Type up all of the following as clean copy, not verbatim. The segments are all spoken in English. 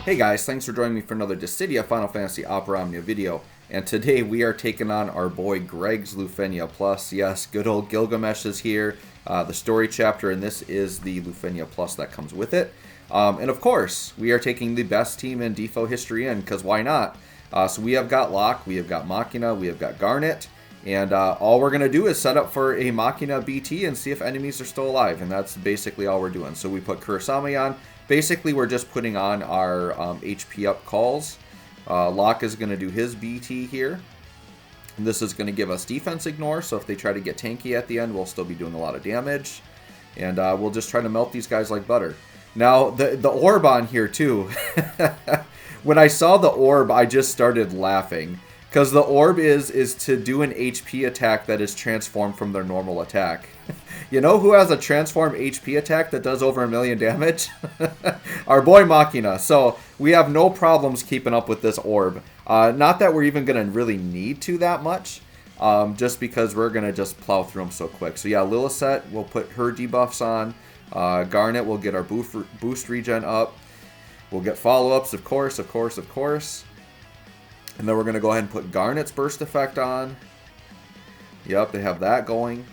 Hey guys, thanks for joining me for another Dissidia Final Fantasy Opera Omnia video. And today we are taking on our boy Greg's Lufenia Plus. Yes, good old Gilgamesh is here, the story chapter, and this is the Lufenia Plus that comes with it. And of course, we are taking the best team in Dffoo history in, because why not? So we have got Locke, we have got Machina, we have got Garnet, and all we're going to do is set up for a Machina BT and see if enemies are still alive, and that's basically all we're doing. So we put Kurosame on. Basically, we're just putting on our HP up calls. Locke is going to do his BT here. And this is going to give us defense ignore, so if they try to get tanky at the end, we'll still be doing a lot of damage. And we'll just try to melt these guys like butter. Now, the orb on here, too. When I saw the orb, I just started laughing. Because the orb is to do an HP attack that is transformed from their normal attack. You know who has a transformed HP attack that does over 1,000,000 damage? Our boy Machina. So we have no problems keeping up with this orb. Not that we're even going to really need to that much. Just because we're going to just plow through them so quick. So yeah, Lillicet, we'll put her debuffs on. Garnet will get our boost regen up. We'll get follow-ups, of course. And then we're going to go ahead and put Garnet's burst effect on. Yep, they have that going.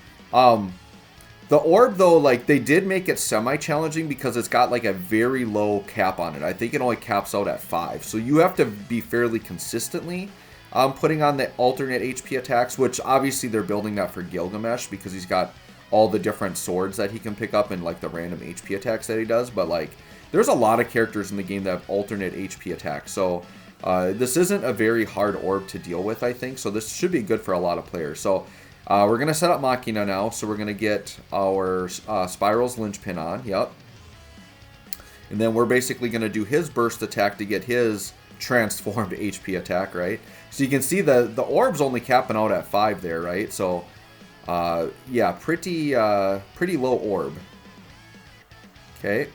The orb, though, like, they did make it semi-challenging because it's got, like, a very low cap on it. I think it only caps out at 5. So you have to be fairly consistently putting on the alternate HP attacks, which obviously they're building that for Gilgamesh because he's got all the different swords that he can pick up and, like, the random HP attacks that he does. But, like, there's a lot of characters in the game that have alternate HP attacks. So this isn't a very hard orb to deal with, I think. So this should be good for a lot of players. So we're going to set up Machina now. So we're going to get our Spiral's linchpin on. Yep. And then we're basically going to do his burst attack to get his transformed HP attack, right? So you can see the orb's only capping out at 5 there, right? So, yeah, pretty low orb. Okay.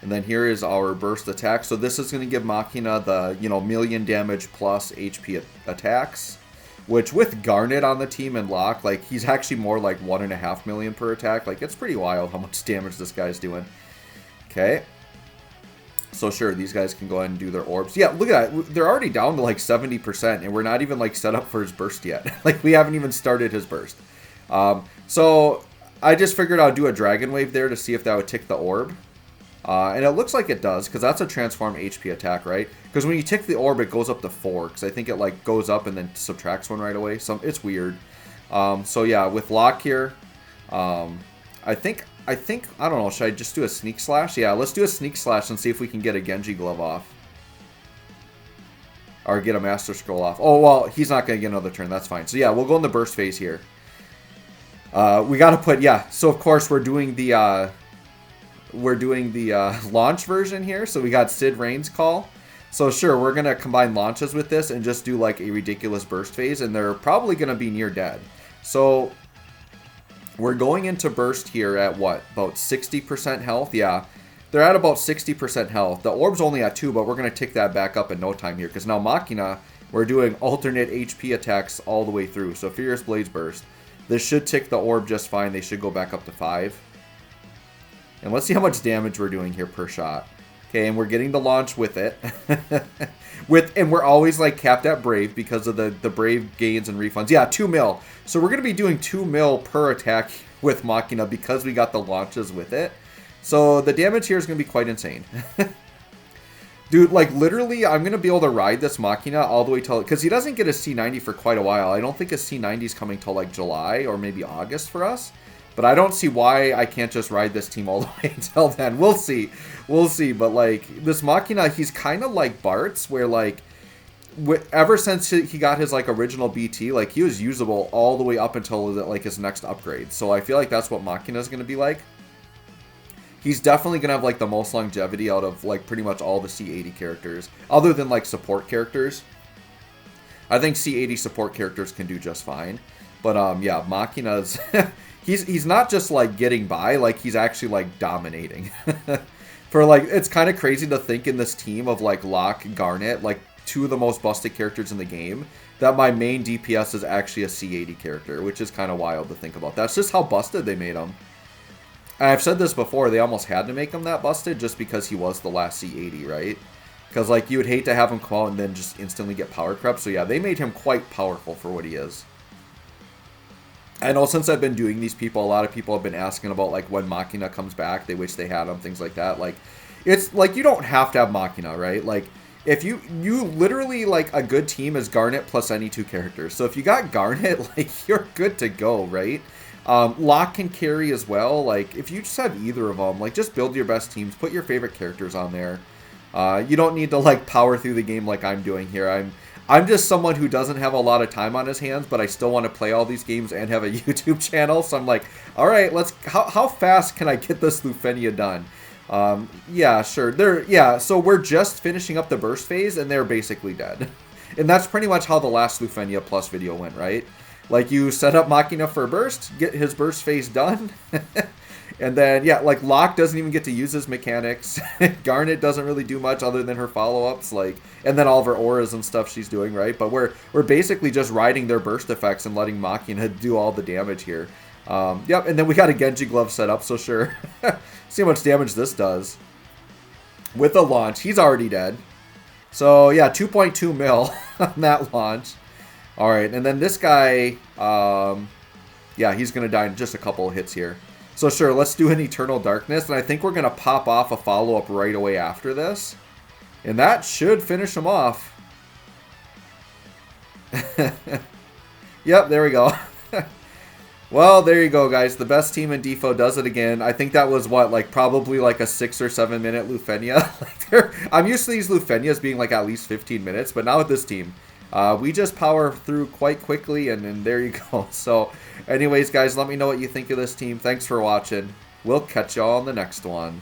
And then here is our burst attack. So this is going to give Machina the, 1,000,000 damage plus HP attacks. Which with Garnet on the team and Locke, like, he's actually more like 1.5 million per attack. Like, it's pretty wild how much damage this guy's doing. Okay. So sure, these guys can go ahead and do their orbs. Yeah, look at that. They're already down to like 70%, and we're not even like set up for his burst yet. Like, we haven't even started his burst. So I just figured I'd do a Dragon Wave there to see if that would tick the orb. And it looks like it does, because that's a transform HP attack, right? Because when you tick the orb, it goes up to 4, because I think it like goes up and then subtracts 1 right away. So it's weird. So yeah, with Locke here, I think, I don't know, should I just do a Sneak Slash? Yeah, let's do a Sneak Slash and see if we can get a Genji Glove off. Or get a Master Scroll off. Oh, well, he's not going to get another turn, that's fine. So yeah, we'll go in the burst phase here. We got to put, yeah, so of course we're doing the launch version here. So we got Sid Rain's call. So sure, we're going to combine launches with this and just do like a ridiculous burst phase. And they're probably going to be near dead. So we're going into burst here at what? About 60% health? Yeah, they're at about 60% health. The orb's only at 2, but we're going to tick that back up in no time here. Because now Machina, we're doing alternate HP attacks all the way through. So Furious Blades burst. This should tick the orb just fine. They should go back up to 5. And let's see how much damage we're doing here per shot. Okay, and we're getting the launch with it. And we're always like capped at Brave because of the Brave gains and refunds. Yeah, 2 mil. So we're going to be doing 2 mil per attack with Machina because we got the launches with it. So the damage here is going to be quite insane. Dude, like literally, I'm going to be able to ride this Machina all the way till... Because he doesn't get a C90 for quite a while. I don't think a C90 is coming till like July or maybe August for us. But I don't see why I can't just ride this team all the way until then. We'll see. We'll see. But, like, this Machina, he's kind of like Bart's, where, like, ever since he got his, like, original BT, like, he was usable all the way up until, like, his next upgrade. So I feel like that's what Machina is going to be like. He's definitely going to have, like, the most longevity out of, like, pretty much all the C80 characters. Other than, like, support characters. I think C80 support characters can do just fine. But, yeah, Machina's... He's not just, like, getting by, like, he's actually, like, dominating. For, like, it's kind of crazy to think in this team of, like, Locke, Garnet, like, 2 of the most busted characters in the game, that my main DPS is actually a C80 character, which is kind of wild to think about. That's just how busted they made him. I've said this before, they almost had to make him that busted just because he was the last C80, right? Because, like, you would hate to have him come out and then just instantly get power crept. So, yeah, they made him quite powerful for what he is. I know since I've been doing these people, a lot of people have been asking about, like, when Machina comes back. They wish they had him, things like that. Like, it's, like, you don't have to have Machina, right? Like, if you literally, like, a good team is Garnet plus any 2 characters. So if you got Garnet, like, you're good to go, right? Locke can carry as well. Like, if you just have either of them, like, just build your best teams. Put your favorite characters on there. You don't need to, like, power through the game like I'm doing here. I'm just someone who doesn't have a lot of time on his hands, but I still want to play all these games and have a YouTube channel. So I'm like, all right, how fast can I get this Lufenia done? Yeah, sure. So we're just finishing up the burst phase, and they're basically dead. And that's pretty much how the last Lufenia Plus video went, right? Like, you set up Machina for burst, get his burst phase done, and then, yeah, like, Locke doesn't even get to use his mechanics. Garnet doesn't really do much other than her follow-ups, like, and then all of her auras and stuff she's doing, right? But we're basically just riding their burst effects and letting Machina do all the damage here. Yep, and then we got a Genji glove set up, so sure. See how much damage this does. With a launch, he's already dead. So, yeah, 2.2 mil on that launch. Alright, and then this guy, yeah, he's going to die in just a couple of hits here. So sure, let's do an Eternal Darkness, and I think we're going to pop off a follow-up right away after this. And that should finish him off. Yep, there we go. Well, there you go, guys. The best team in Dffoo does it again. I think that was, what, like, probably like a 6 or 7 minute Lufenia. I'm used to these Lufenias being like at least 15 minutes, but not with this team. We just power through quite quickly, and there you go. So, anyways, guys, let me know what you think of this team. Thanks for watching. We'll catch y'all on the next one.